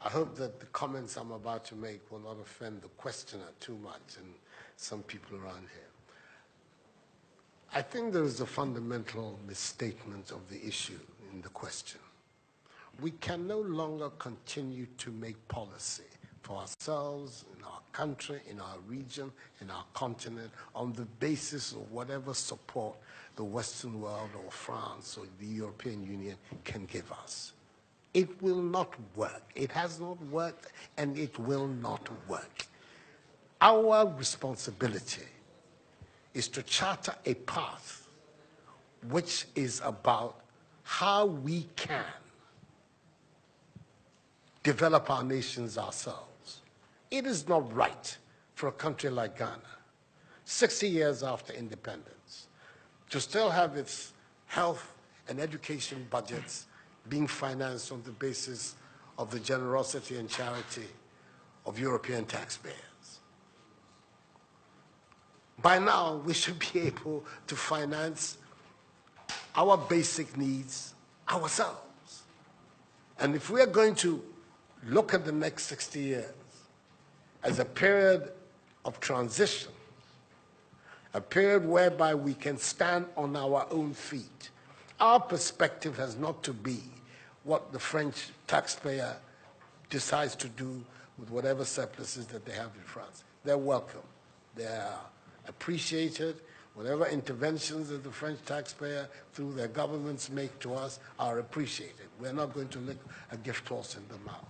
I hope that the comments I'm about to make will not offend the questioner too much and some people around here. I think there is a fundamental misstatement of the issue in the question. We can no longer continue to make policy for ourselves, in our country, in our region, in our continent, on the basis of whatever support the Western world or France or the European Union can give us. It will not work. It has not worked, and it will not work. Our responsibility is to charter a path which is about how we can develop our nations ourselves. It is not right for a country like Ghana, 60 years after independence, to still have its health and education budgets being financed on the basis of the generosity and charity of European taxpayers. By now, we should be able to finance our basic needs ourselves. And if we are going to look at the next 60 years as a period of transition, a period whereby we can stand on our own feet, our perspective has not to be what the French taxpayer decides to do with whatever surpluses that they have in France. They're welcome. They're appreciated. Whatever interventions that the French taxpayer through their governments make to us are appreciated. We're not going to lick a gift horse in the mouth.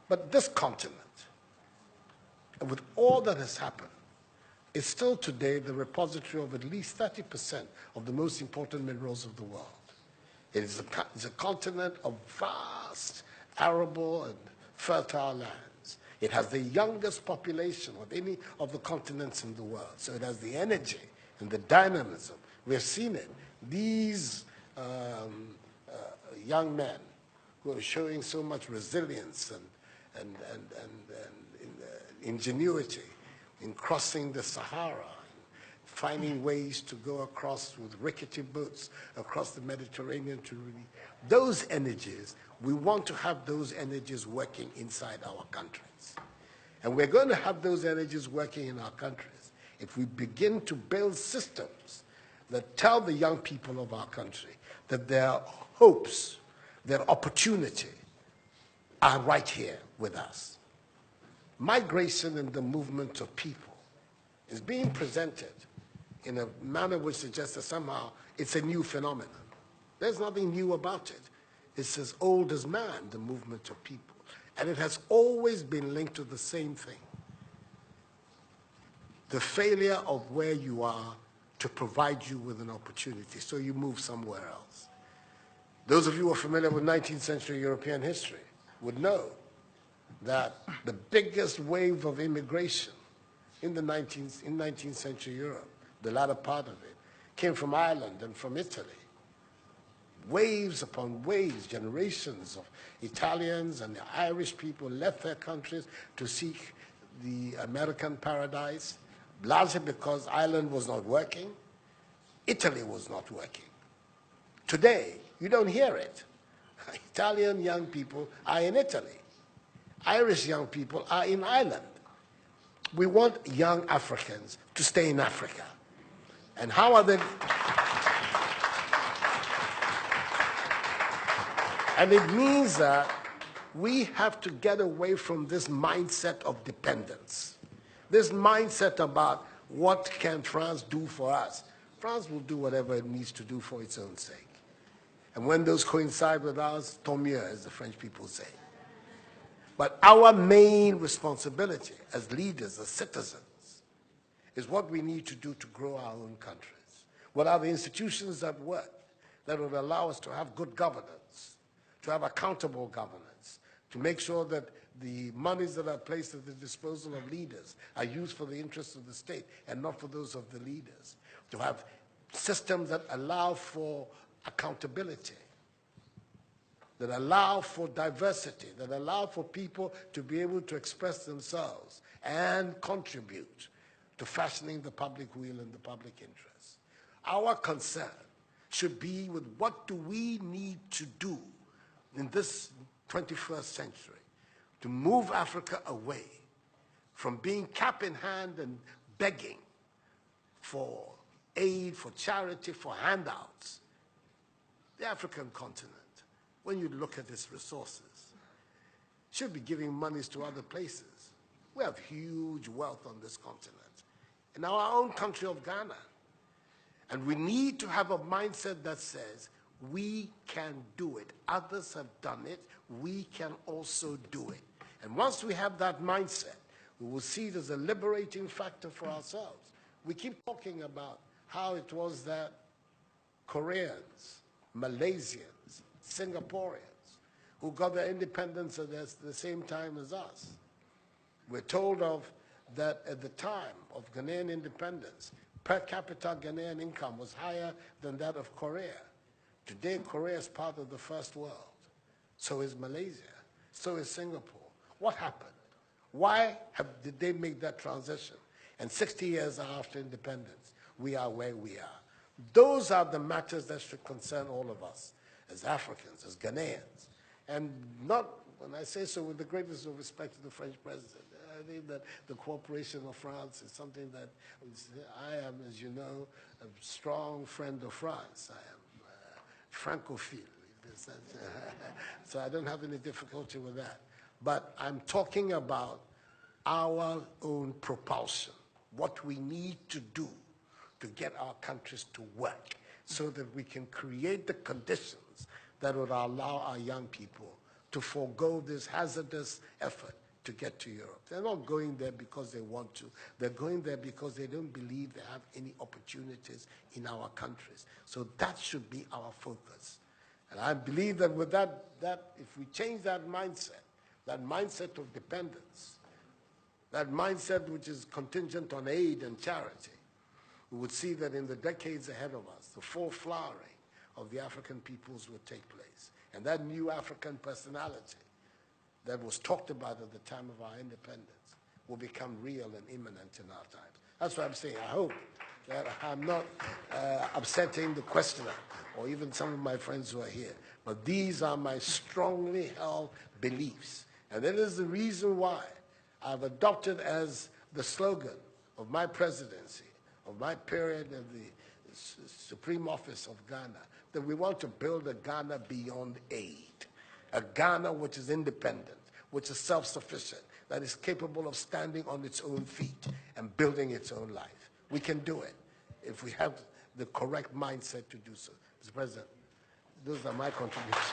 But this continent, with all that has happened, is still today the repository of at least 30% of the most important minerals of the world. It is a continent of vast, arable, and fertile lands. It has the youngest population of any of the continents in the world. So it has the energy and the dynamism. We have seen it. These young men who are showing so much resilience and ingenuity in crossing the Sahara, finding ways to go across with rickety boats across the Mediterranean to really, those energies, we want to have those energies working inside our countries. And we're going to have those energies working in our countries if we begin to build systems that tell the young people of our country that their hopes, their opportunity are right here with us. Migration and the movement of people is being presented in a manner which suggests that somehow it's a new phenomenon. There's nothing new about it. It's as old as man, the movement of people. And it has always been linked to the same thing. The failure of where you are to provide you with an opportunity, so you move somewhere else. Those of you who are familiar with 19th century European history would know that the biggest wave of immigration in 19th century Europe, the latter part of it, came from Ireland and from Italy. Waves upon waves, generations of Italians and the Irish people left their countries to seek the American paradise, largely because Ireland was not working, Italy was not working. Today, you don't hear it. Italian young people are in Italy. Irish young people are in Ireland. We want young Africans to stay in Africa. And how are they? And it means that we have to get away from this mindset of dependence. This mindset about what can France do for us. France will do whatever it needs to do for its own sake. And when those coincide with ours, tant mieux, as the French people say. But our main responsibility as leaders, as citizens, is what we need to do to grow our own countries. What are the institutions that work, that will allow us to have good governance, to have accountable governance, to make sure that the monies that are placed at the disposal of leaders are used for the interests of the state and not for those of the leaders, to have systems that allow for accountability, that allow for diversity, that allow for people to be able to express themselves and contribute to fashioning the public will and the public interest. Our concern should be with what do we need to do in this 21st century to move Africa away from being cap in hand and begging for aid, for charity, for handouts. The African continent, when you look at its resources, should be giving monies to other places. We have huge wealth on this continent, in our own country of Ghana. And we need to have a mindset that says, we can do it. Others have done it. We can also do it. And once we have that mindset, we will see it as a liberating factor for ourselves. We keep talking about how it was that Koreans, Malaysians, Singaporeans, who got their independence at the same time as us. We're told of that at the time of Ghanaian independence, per capita Ghanaian income was higher than that of Korea. Today, Korea is part of the first world. So is Malaysia. So is Singapore. What happened? Why did they make that transition? And 60 years after independence, we are where we are. Those are the matters that should concern all of us as Africans, as Ghanaians. And not, when I say so, with the greatest of respect to the French president, I think that the cooperation of France is something that I am, as you know, a strong friend of France. I am Francophile. So I don't have any difficulty with that. But I'm talking about our own propulsion, what we need to do to get our countries to work so that we can create the conditions that would allow our young people to forego this hazardous effort to get to Europe. They're not going there because they want to. They're going there because they don't believe they have any opportunities in our countries. So that should be our focus. And I believe that with that if we change that mindset of dependence, that mindset which is contingent on aid and charity, we would see that in the decades ahead of us, the full flowering of the African peoples would take place. And that new African personality that was talked about at the time of our independence will become real and imminent in our times. That's what I'm saying. I hope that I'm not upsetting the questioner or even some of my friends who are here. But these are my strongly held beliefs. And that is the reason why I've adopted as the slogan of my presidency, of my period of the Supreme Office of Ghana, that we want to build a Ghana beyond aid, a Ghana which is independent, which is self-sufficient, that is capable of standing on its own feet and building its own life. We can do it if we have the correct mindset to do so. Mr. President, those are my contributions.